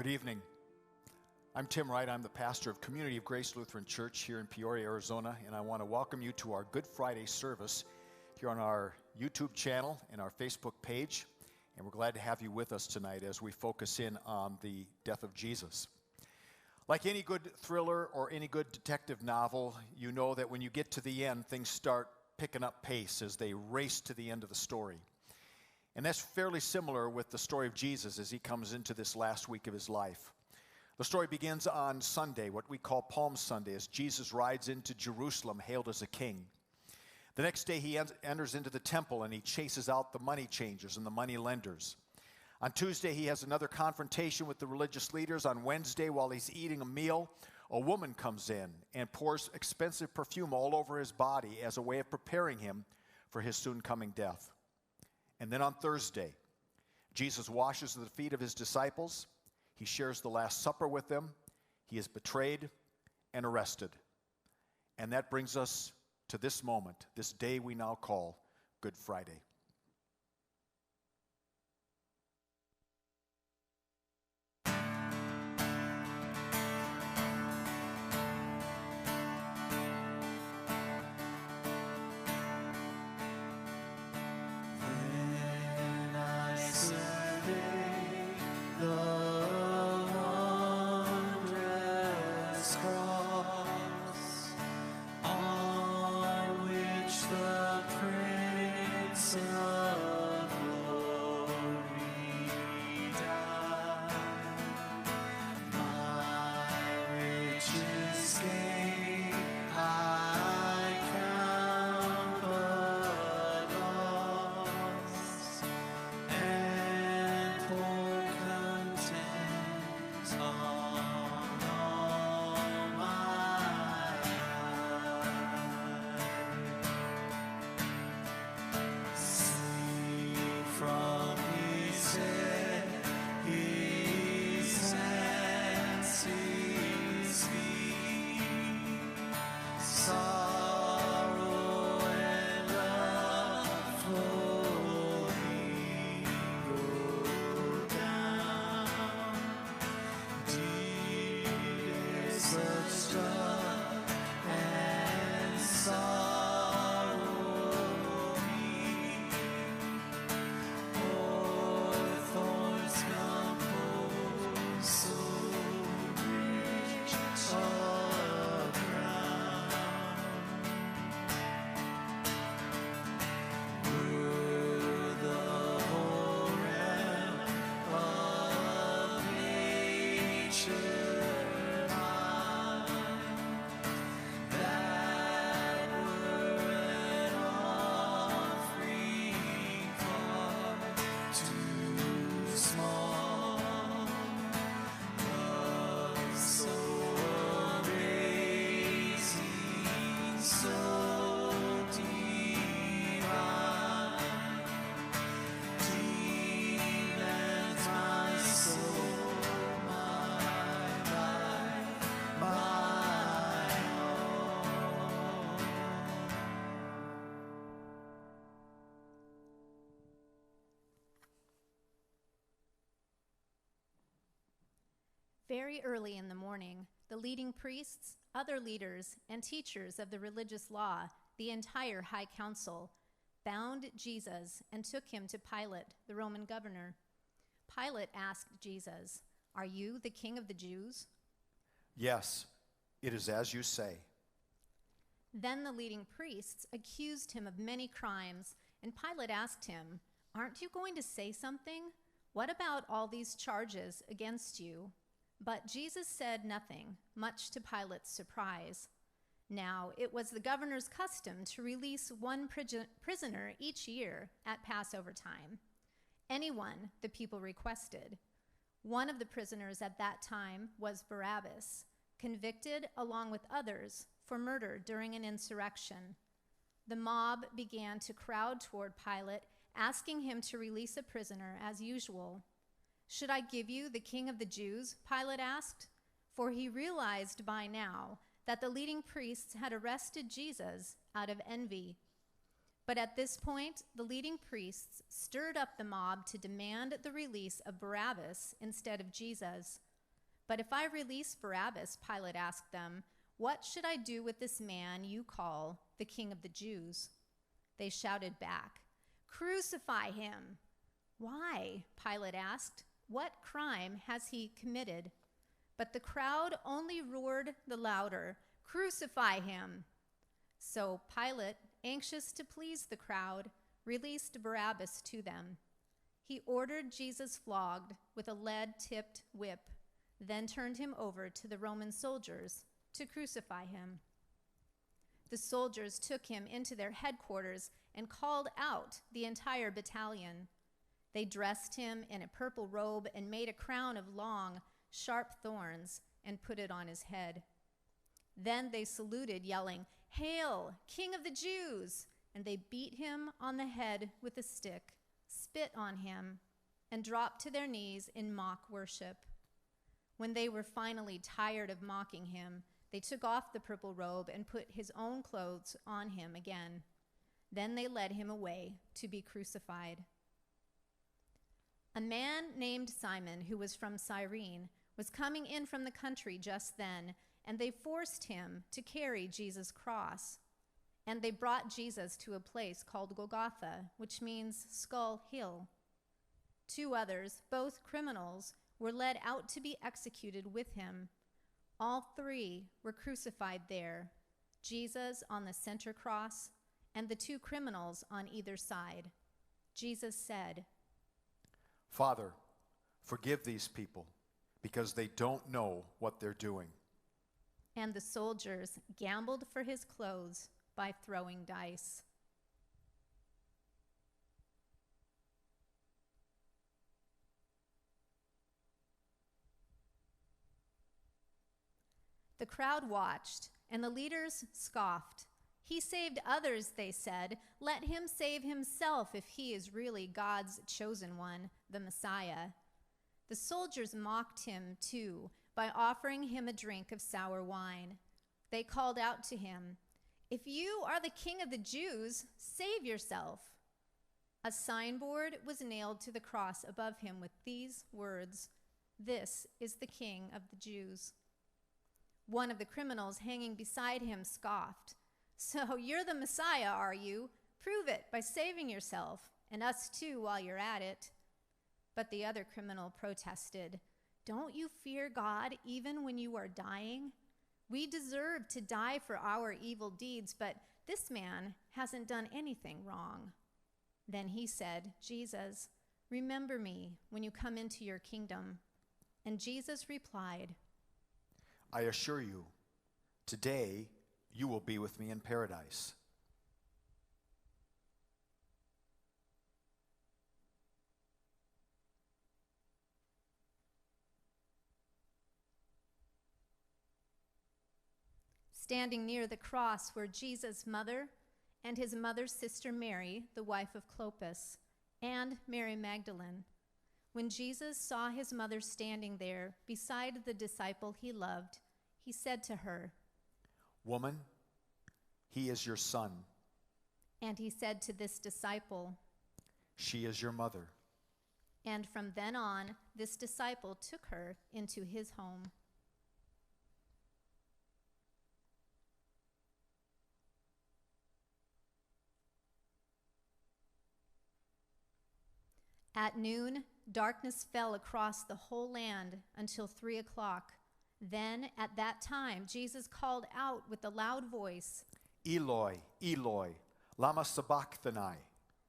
Good evening. I'm Tim Wright. I'm the pastor of Community of Grace Lutheran Church here in Peoria, Arizona, and I want to welcome you to our Good Friday service here on our YouTube channel and our Facebook page. And we're glad to have you with us tonight as we focus in on the death of Jesus. Like any good thriller or any good detective novel, you know that when you get to the end, things start picking up pace as they race to the end of the story. And that's fairly similar with the story of Jesus as he comes into this last week of his life. The story begins on Sunday, what we call Palm Sunday, as Jesus rides into Jerusalem hailed as a king. The next day he enters into the temple and he chases out the money changers and the money lenders. On Tuesday he has another confrontation with the religious leaders. On Wednesday, while he's eating a meal, a woman comes in and pours expensive perfume all over his body as a way of preparing him for his soon coming death. And then on Thursday, Jesus washes the feet of his disciples. He shares the Last Supper with them. He is betrayed and arrested. And that brings us to this moment, this day we now call Good Friday. Very early in the morning, the leading priests, other leaders, and teachers of the religious law, the entire high council, bound Jesus and took him to Pilate, the Roman governor. Pilate asked Jesus, "Are you the king of the Jews?" Yes, it is as you say. Then the leading priests accused him of many crimes, and Pilate asked him, "Aren't you going to say something? What about all these charges against you?" But Jesus said nothing, much to Pilate's surprise. Now, it was the governor's custom to release one prisoner each year at Passover time. Anyone the people requested. One of the prisoners at that time was Barabbas, convicted along with others for murder during an insurrection. The mob began to crowd toward Pilate, asking him to release a prisoner as usual. "Should I give you the king of the Jews?" Pilate asked, for he realized by now that the leading priests had arrested Jesus out of envy. But at this point, the leading priests stirred up the mob to demand the release of Barabbas instead of Jesus. But if I release Barabbas, Pilate asked them, what should I do with this man you call the King of the Jews? They shouted back, crucify him. Why? Pilate asked. What crime has he committed? But the crowd only roared the louder, crucify him. So Pilate, anxious to please the crowd, released Barabbas to them. He ordered Jesus flogged with a lead-tipped whip, then turned him over to the Roman soldiers to crucify him. The soldiers took him into their headquarters and called out the entire battalion. They dressed him in a purple robe and made a crown of long, sharp thorns and put it on his head. Then they saluted, yelling, Hail, King of the Jews! And they beat him on the head with a stick, spit on him, and dropped to their knees in mock worship. When they were finally tired of mocking him, they took off the purple robe and put his own clothes on him again. Then they led him away to be crucified. A man named Simon, who was from Cyrene, was coming in from the country just then, and they forced him to carry Jesus' cross. And they brought Jesus to a place called Golgotha, which means Skull Hill. 2 others, both criminals, were led out to be executed with him. All 3 were crucified there, Jesus on the center cross, and the 2 criminals on either side. Jesus said, Father, forgive these people, because they don't know what they're doing. And the soldiers gambled for his clothes by throwing dice. The crowd watched, and the leaders scoffed. He saved others, they said. Let him save himself if he is really God's chosen one, the Messiah. The soldiers mocked him, too, by offering him a drink of sour wine. They called out to him, If you are the King of the Jews, save yourself. A signboard was nailed to the cross above him with these words, This is the King of the Jews. One of the criminals hanging beside him scoffed, So you're the Messiah, are you? Prove it by saving yourself, and us too while you're at it. But the other criminal protested, Don't you fear God even when you are dying? We deserve to die for our evil deeds, but this man hasn't done anything wrong. Then he said, Jesus, remember me when you come into your kingdom. And Jesus replied, I assure you, today you will be with me in paradise. Standing near the cross were Jesus' mother and his mother's sister Mary, the wife of Clopas, and Mary Magdalene. When Jesus saw his mother standing there beside the disciple he loved, he said to her, Woman, he is your son. And he said to this disciple, She is your mother. And from then on, this disciple took her into his home. At noon, darkness fell across the whole land until 3 o'clock. Then, at that time, Jesus called out with a loud voice, Eloi, Eloi, lama sabachthani,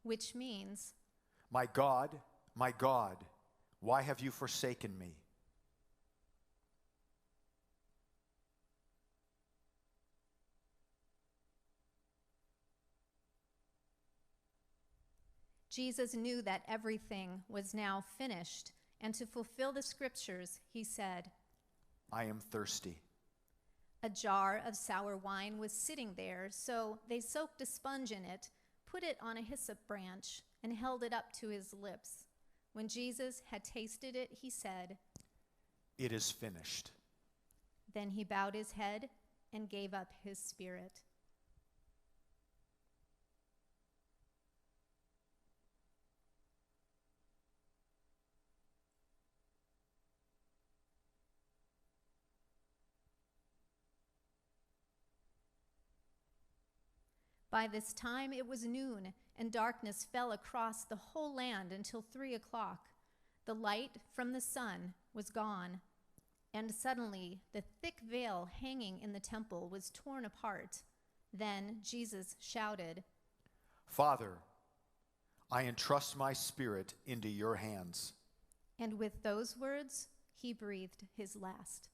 which means, my God, why have you forsaken me? Jesus knew that everything was now finished, and to fulfill the scriptures, he said, I am thirsty. A jar of sour wine was sitting there, so they soaked a sponge in it, put it on a hyssop branch, and held it up to his lips. When Jesus had tasted it, he said, It is finished. Then he bowed his head and gave up his spirit. By this time it was noon, and darkness fell across the whole land until 3 o'clock. The light from the sun was gone, and suddenly the thick veil hanging in the temple was torn apart. Then Jesus shouted, "Father, I entrust my spirit into your hands." And with those words, he breathed his last.